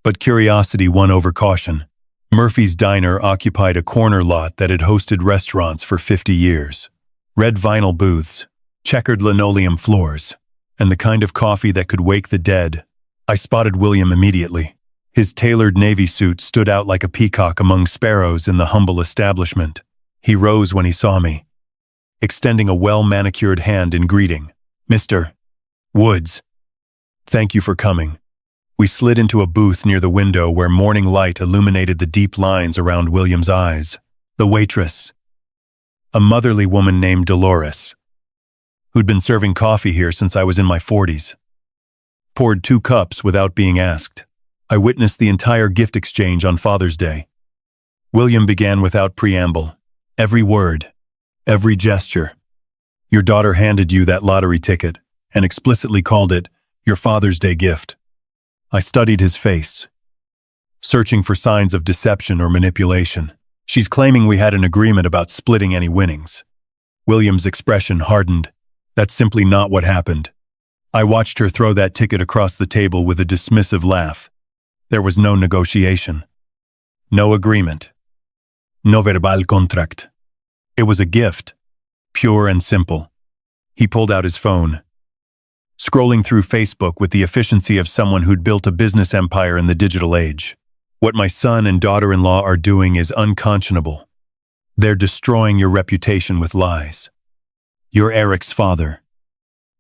But curiosity won over caution. Murphy's Diner occupied a corner lot that had hosted restaurants for 50 years. Red vinyl booths, checkered linoleum floors, and the kind of coffee that could wake the dead. I spotted William immediately. His tailored navy suit stood out like a peacock among sparrows in the humble establishment. He rose when he saw me, extending a well-manicured hand in greeting. Mr. Woods, thank you for coming. We slid into a booth near the window where morning light illuminated the deep lines around William's eyes. The waitress, a motherly woman named Dolores, who'd been serving coffee here since I was in my 40s, poured 2 cups without being asked. I witnessed the entire gift exchange on Father's Day. William began without preamble. Every word, every gesture. Your daughter handed you that lottery ticket and explicitly called it your Father's Day gift. I studied his face, searching for signs of deception or manipulation. She's claiming we had an agreement about splitting any winnings. William's expression hardened. That's simply not what happened. I watched her throw that ticket across the table with a dismissive laugh. There was no negotiation, no agreement, no verbal contract. It was a gift, pure and simple. He pulled out his phone, scrolling through Facebook with the efficiency of someone who'd built a business empire in the digital age. What my son and daughter-in-law are doing is unconscionable. They're destroying your reputation with lies. You're Eric's father.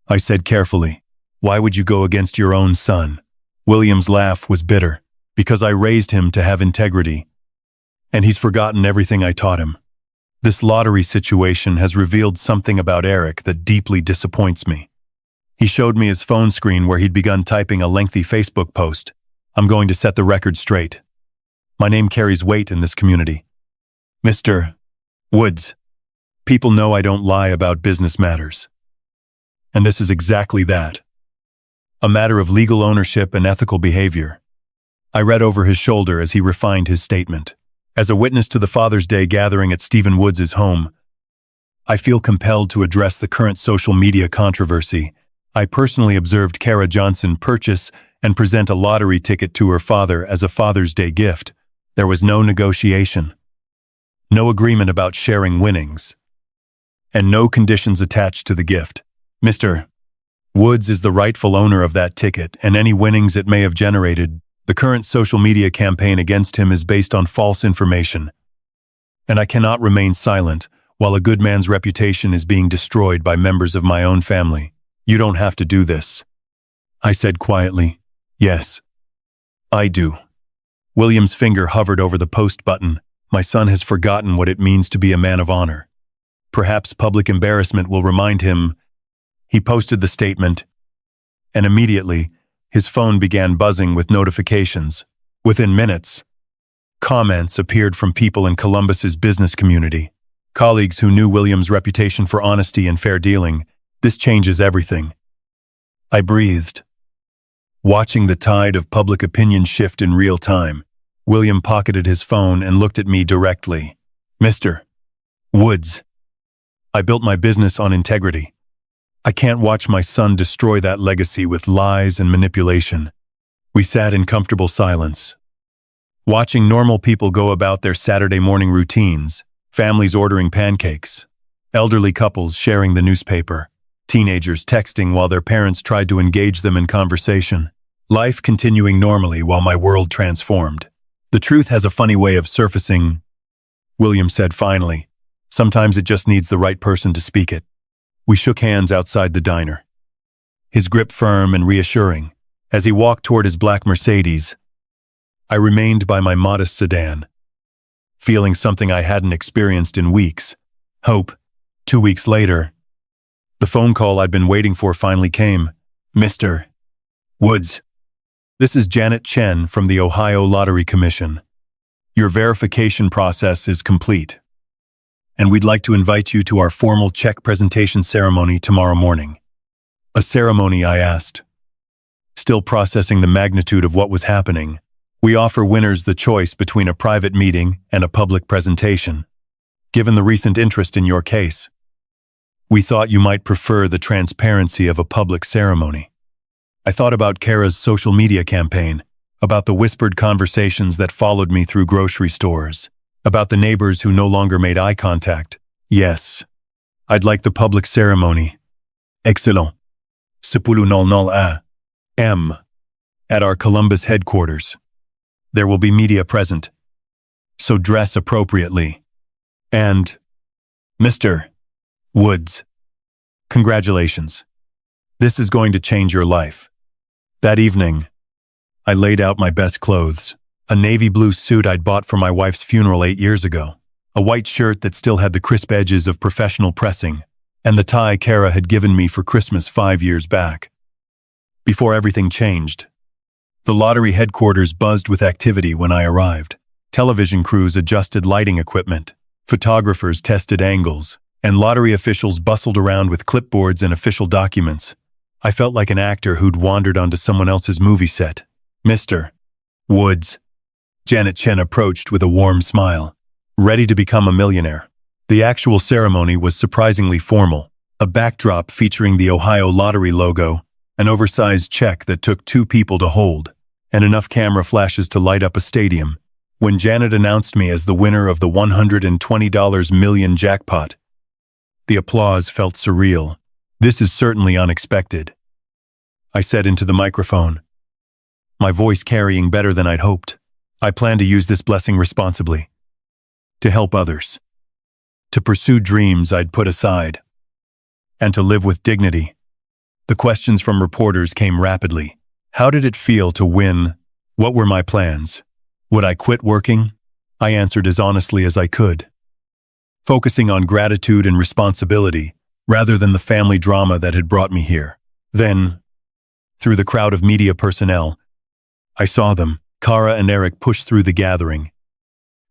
I said carefully, why would you go against your own son? William's laugh was bitter, because I raised him to have integrity, and he's forgotten everything I taught him. This lottery situation has revealed something about Eric that deeply disappoints me. He showed me his phone screen where he'd begun typing a lengthy Facebook post. I'm going to set the record straight. My name carries weight in this community. Mr. Woods, people know I don't lie about business matters. And this is exactly that. A matter of legal ownership and ethical behavior. I read over his shoulder as he refined his statement. As a witness to the Father's Day gathering at Stephen Woods' home, I feel compelled to address the current social media controversy. I personally observed Kara Johnson purchase and present a lottery ticket to her father as a Father's Day gift. There was no negotiation, no agreement about sharing winnings, and no conditions attached to the gift. Mr. Woods is the rightful owner of that ticket and any winnings it may have generated. The current social media campaign against him is based on false information and I cannot remain silent while a good man's reputation is being destroyed by members of my own family. You don't have to do this, I said quietly. Yes, I do. William's finger hovered over the post button. My son has forgotten what it means to be a man of honor. Perhaps public embarrassment will remind him. He posted the statement, and immediately, his phone began buzzing with notifications. Within minutes, comments appeared from people in Columbus's business community, colleagues who knew William's reputation for honesty and fair dealing. This changes everything. I breathed, watching the tide of public opinion shift in real time. William pocketed his phone and looked at me directly. Mr. Woods, I built my business on integrity. I can't watch my son destroy that legacy with lies and manipulation. We sat in comfortable silence, watching normal people go about their Saturday morning routines, families ordering pancakes, elderly couples sharing the newspaper, teenagers texting while their parents tried to engage them in conversation. Life continuing normally while my world transformed. The truth has a funny way of surfacing, William said finally. Sometimes it just needs the right person to speak it. We shook hands outside the diner, his grip firm and reassuring. As he walked toward his black Mercedes, I remained by my modest sedan, feeling something I hadn't experienced in weeks. Hope. 2 weeks later, the phone call I'd been waiting for finally came. Mr. Woods, this is Janet Chen from the Ohio Lottery Commission. Your verification process is complete, and we'd like to invite you to our formal check presentation ceremony tomorrow morning. A ceremony, I asked, still processing the magnitude of what was happening. We offer winners the choice between a private meeting and a public presentation. Given the recent interest in your case, we thought you might prefer the transparency of a public ceremony. I thought about Kara's social media campaign, about the whispered conversations that followed me through grocery stores, about the neighbors who no longer made eye contact. Yes, I'd like the public ceremony. Excellent. 10:00 a.m. at our Columbus headquarters. There will be media present, so dress appropriately. And, Mr. Woods, congratulations. This is going to change your life. That evening, I laid out my best clothes, a navy blue suit I'd bought for my wife's funeral 8 years ago, a white shirt that still had the crisp edges of professional pressing, and the tie Kara had given me for Christmas 5 years back. Before everything changed, the lottery headquarters buzzed with activity when I arrived. Television crews adjusted lighting equipment, photographers tested angles, and lottery officials bustled around with clipboards and official documents. I felt like an actor who'd wandered onto someone else's movie set. Mr. Woods, Janet Chen approached with a warm smile, ready to become a millionaire. The actual ceremony was surprisingly formal, a backdrop featuring the Ohio Lottery logo, an oversized check that took 2 people to hold, and enough camera flashes to light up a stadium. When Janet announced me as the winner of the $120 million jackpot, the applause felt surreal. This is certainly unexpected, I said into the microphone, my voice carrying better than I'd hoped. I plan to use this blessing responsibly, to help others, to pursue dreams I'd put aside, and to live with dignity. The questions from reporters came rapidly. How did it feel to win? What were my plans? Would I quit working? I answered as honestly as I could, focusing on gratitude and responsibility rather than the family drama that had brought me here. Then, through the crowd of media personnel, I saw them. Kara and Eric pushed through the gathering,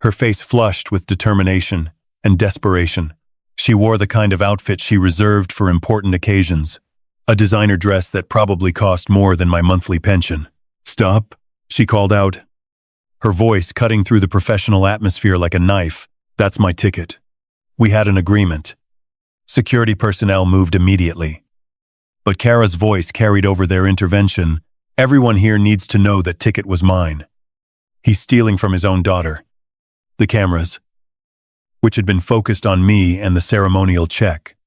her face flushed with determination and desperation. She wore the kind of outfit she reserved for important occasions, a designer dress that probably cost more than my monthly pension. Stop, she called out, her voice cutting through the professional atmosphere like a knife. That's my ticket. We had an agreement. Security personnel moved immediately. But Kara's voice carried over their intervention. Everyone here needs to know that ticket was mine. He's stealing from his own daughter. The cameras, which had been focused on me and the ceremonial check,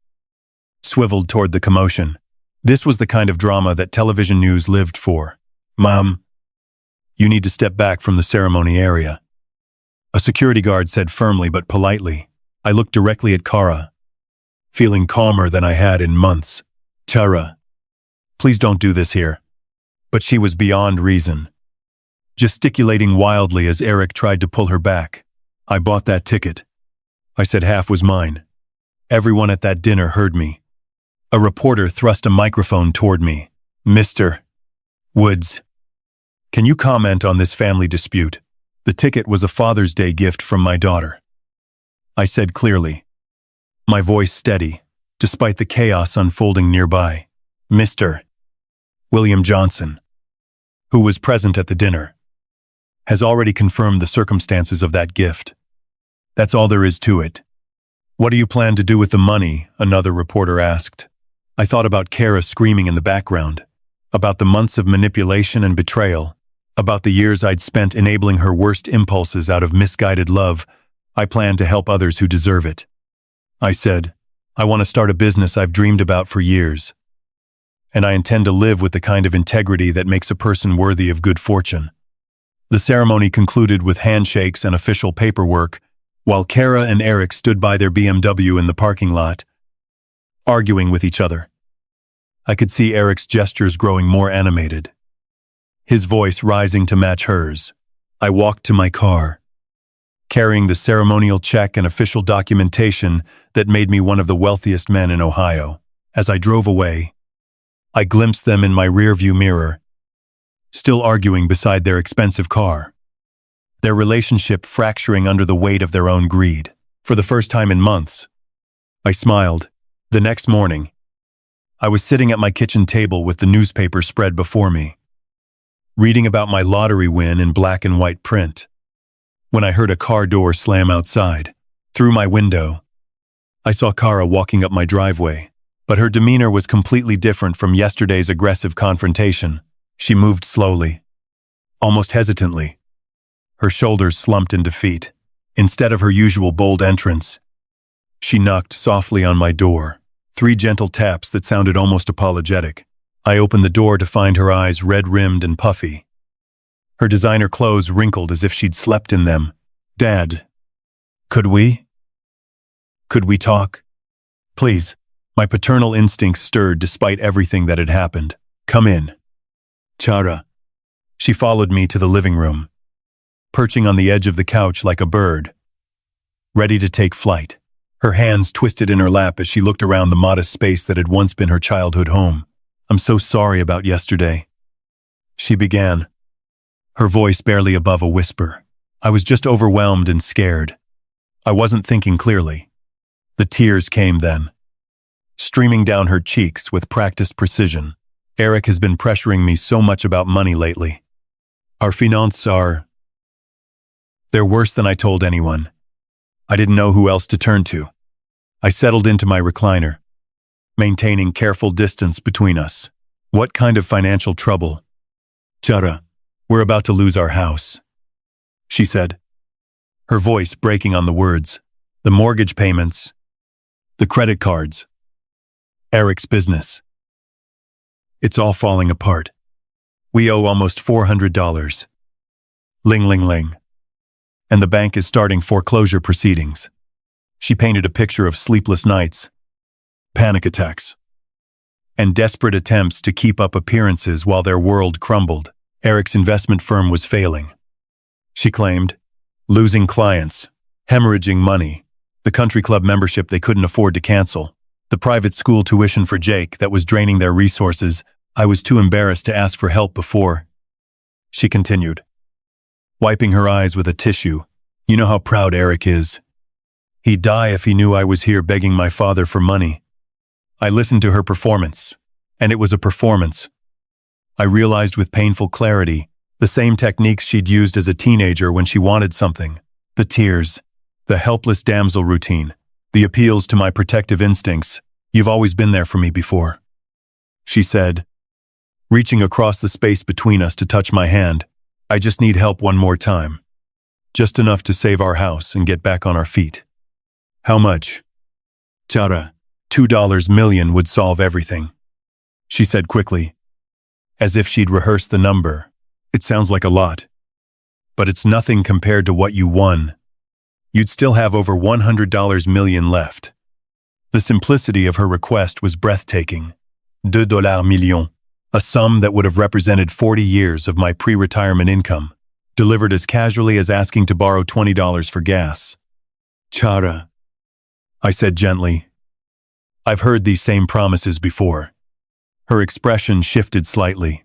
swiveled toward the commotion. This was the kind of drama that television news lived for. Mom, you need to step back from the ceremony area, A security guard said firmly but politely. I looked directly at Kara, feeling calmer than I had in months. Tara, please don't do this here. But she was beyond reason, gesticulating wildly as Eric tried to pull her back. I bought that ticket. I said half was mine. Everyone at that dinner heard me. A reporter thrust a microphone toward me. Mr. Woods, can you comment on this family dispute? The ticket was a Father's Day gift from my daughter. I said clearly, my voice steady, despite the chaos unfolding nearby. Mr. William Johnson, who was present at the dinner, has already confirmed the circumstances of that gift. That's all there is to it. What do you plan to do with the money? Another reporter asked. I thought about Kara screaming in the background, about the months of manipulation and betrayal, about the years I'd spent enabling her worst impulses out of misguided love. I plan to help others who deserve it. I said, I want to start a business I've dreamed about for years. And I intend to live with the kind of integrity that makes a person worthy of good fortune. The ceremony concluded with handshakes and official paperwork, while Kara and Eric stood by their BMW in the parking lot, arguing with each other. I could see Eric's gestures growing more animated, his voice rising to match hers. I walked to my car, carrying the ceremonial check and official documentation that made me one of the wealthiest men in Ohio. As I drove away, I glimpsed them in my rearview mirror, still arguing beside their expensive car, their relationship fracturing under the weight of their own greed. For the first time in months, I smiled. The next morning, I was sitting at my kitchen table with the newspaper spread before me, reading about my lottery win in black and white print, when I heard a car door slam outside. Through my window, I saw Kara walking up my driveway, but her demeanor was completely different from yesterday's aggressive confrontation. She moved slowly, almost hesitantly, her shoulders slumped in defeat. Instead of her usual bold entrance, she knocked softly on my door, 3 gentle taps that sounded almost apologetic. I opened the door to find her eyes red-rimmed and puffy, her designer clothes wrinkled as if she'd slept in them. Dad, could we talk? Please. My paternal instincts stirred despite everything that had happened. Come in. Chara. She followed me to the living room, perching on the edge of the couch like a bird, ready to take flight. Her hands twisted in her lap as she looked around the modest space that had once been her childhood home. I'm so sorry about yesterday, she began, her voice barely above a whisper. I was just overwhelmed and scared. I wasn't thinking clearly. The tears came then, streaming down her cheeks with practiced precision. Eric has been pressuring me so much about money lately. Our finances they're worse than I told anyone. I didn't know who else to turn to. I settled into my recliner, maintaining careful distance between us. What kind of financial trouble? Chara, we're about to lose our house, she said, her voice breaking on the words. The mortgage payments, the credit cards, Eric's business. It's all falling apart. We owe almost $400. Ling, ling, ling. And the bank is starting foreclosure proceedings. She painted a picture of sleepless nights, panic attacks, and desperate attempts to keep up appearances while their world crumbled. Eric's investment firm was failing, she claimed, losing clients, hemorrhaging money, the country club membership they couldn't afford to cancel, the private school tuition for Jake that was draining their resources. I was too embarrassed to ask for help before, she continued, wiping her eyes with a tissue. You know how proud Eric is. He'd die if he knew I was here begging my father for money. I listened to her performance, and it was a performance. I realized with painful clarity the same techniques she'd used as a teenager when she wanted something. The tears, the helpless damsel routine, the appeals to my protective instincts. You've always been there for me before, she said, reaching across the space between us to touch my hand. I just need help one more time. Just enough to save our house and get back on our feet. How much? Chara, $2 million would solve everything, she said quickly, as if she'd rehearsed the number. It sounds like a lot, but it's nothing compared to what you won. you'd still have over $100 million left. The simplicity of her request was breathtaking. $2 million, a sum that would have represented 40 years of my pre-retirement income, delivered as casually as asking to borrow $20 for gas. Chara, I said gently. I've heard these same promises before. Her expression shifted slightly,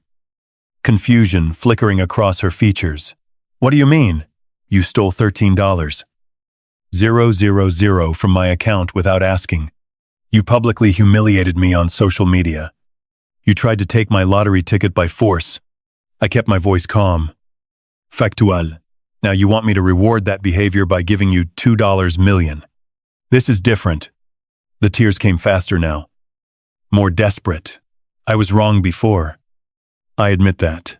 confusion flickering across her features. What do you mean? You stole $13. 000 from my account without asking. You publicly humiliated me on social media. You tried to take my lottery ticket by force. I kept my voice calm. Factual. Now you want me to reward that behavior by giving you $2 million. This is different. The tears came faster now. More desperate. I was wrong before. I admit that.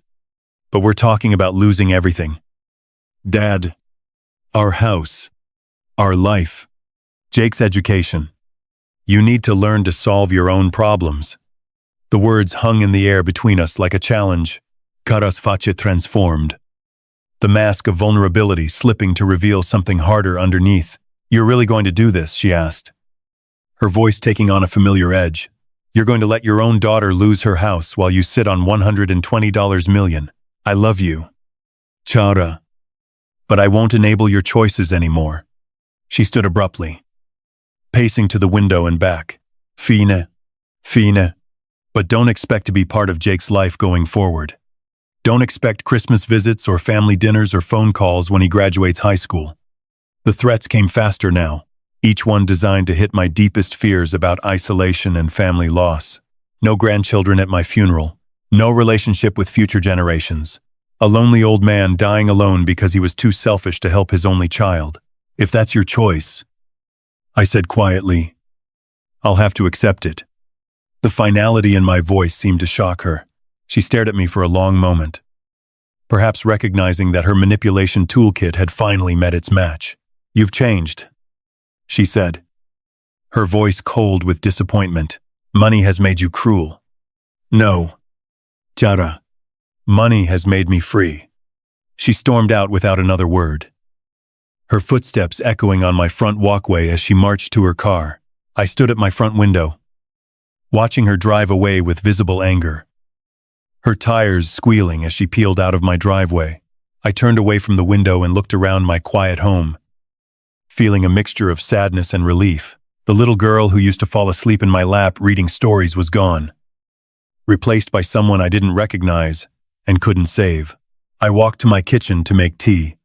But we're talking about losing everything. Dad. Our house. Our life. Jake's education. You need to learn to solve your own problems. The words hung in the air between us like a challenge. Caras face transformed. The mask of vulnerability slipping to reveal something harder underneath. You're really going to do this? She asked. Her voice taking on a familiar edge. You're going to let your own daughter lose her house while you sit on $120 million. I love you. Chara. But I won't enable your choices anymore. She stood abruptly, pacing to the window and back. Fine. But don't expect to be part of Jake's life going forward. Don't expect Christmas visits or family dinners or phone calls when he graduates high school. The threats came faster now, each one designed to hit my deepest fears about isolation and family loss. No grandchildren at my funeral. No relationship with future generations. A lonely old man dying alone because he was too selfish to help his only child. If that's your choice, I said quietly, I'll have to accept it. The finality in my voice seemed to shock her. She stared at me for a long moment, perhaps recognizing that her manipulation toolkit had finally met its match. You've changed, she said, her voice cold with disappointment. Money has made you cruel. No, Chara. Money has made me free. She stormed out without another word, her footsteps echoing on my front walkway as she marched to her car. I stood at my front window, watching her drive away with visible anger, her tires squealing as she peeled out of my driveway. I turned away from the window and looked around my quiet home, feeling a mixture of sadness and relief. The little girl who used to fall asleep in my lap reading stories was gone, replaced by someone I didn't recognize and couldn't save. I walked to my kitchen to make tea,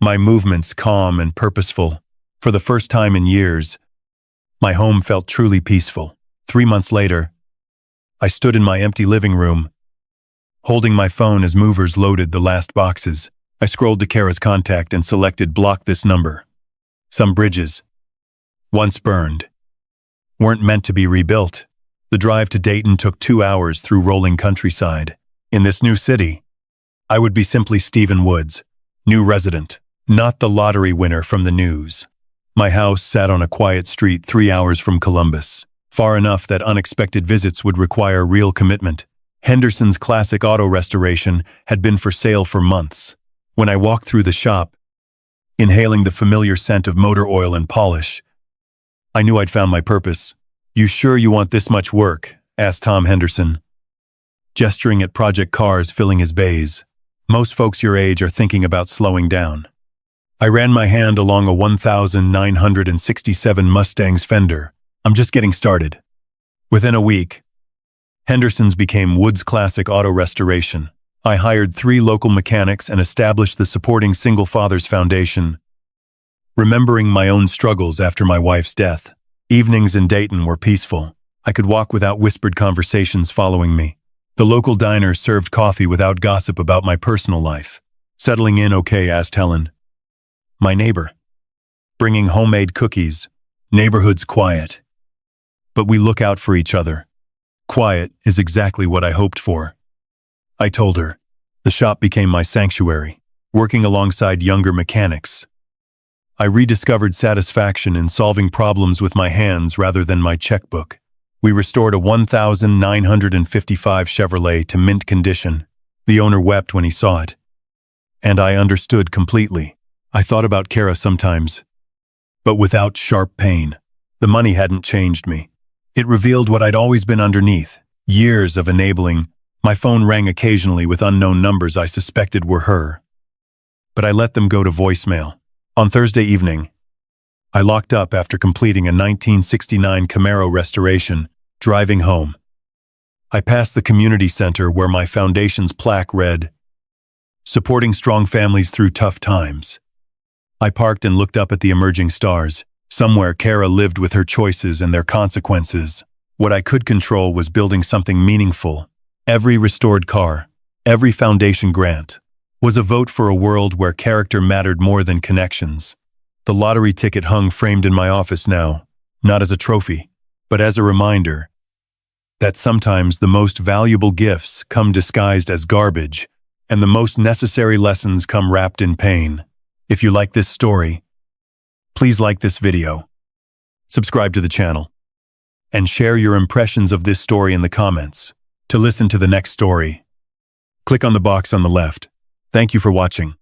my movements calm and purposeful. For the first time in years, my home felt truly peaceful. 3 months later, I stood in my empty living room, holding my phone as movers loaded the last boxes. I scrolled to Kara's contact and selected block this number. Some bridges, once burned, weren't meant to be rebuilt. The drive to Dayton took 2 hours through rolling countryside. In this new city, I would be simply Stephen Woods, new resident, not the lottery winner from the news. My house sat on a quiet street 3 hours from Columbus, far enough that unexpected visits would require real commitment. Henderson's classic auto restoration had been for sale for months. When I walked through the shop, inhaling the familiar scent of motor oil and polish, I knew I'd found my purpose. You sure you want this much work? Asked Tom Henderson, gesturing at project cars filling his bays. Most folks your age are thinking about slowing down. I ran my hand along a 1967 Mustang's fender. I'm just getting started. Within a week, Henderson's became Woods Classic Auto Restoration. I hired 3 local mechanics and established the supporting Single Fathers Foundation, remembering my own struggles after my wife's death. Evenings in Dayton were peaceful. I could walk without whispered conversations following me. The local diner served coffee without gossip about my personal life. Settling in okay? Asked Helen, my neighbor, bringing homemade cookies. Neighborhood's quiet, but we look out for each other. Quiet is exactly what I hoped for, I told her. The shop became my sanctuary, working alongside younger mechanics. I rediscovered satisfaction in solving problems with my hands rather than my checkbook. We restored a 1955 Chevrolet to mint condition. The owner wept when he saw it, and I understood completely. I thought about Kara sometimes, but without sharp pain. The money hadn't changed me. It revealed what I'd always been underneath, years of enabling. My phone rang occasionally with unknown numbers I suspected were her, but I let them go to voicemail. On Thursday evening, I locked up after completing a 1969 Camaro restoration, driving home. I passed the community center where my foundation's plaque read, "Supporting strong families through tough times." I parked and looked up at the emerging stars. Somewhere Kara lived with her choices and their consequences. What I could control was building something meaningful. Every restored car, every foundation grant, was a vote for a world where character mattered more than connections. The lottery ticket hung framed in my office now, not as a trophy, but as a reminder that sometimes the most valuable gifts come disguised as garbage, and the most necessary lessons come wrapped in pain. If you like this story, please like this video, subscribe to the channel, and share your impressions of this story in the comments. To listen to the next story, click on the box on the left. Thank you for watching.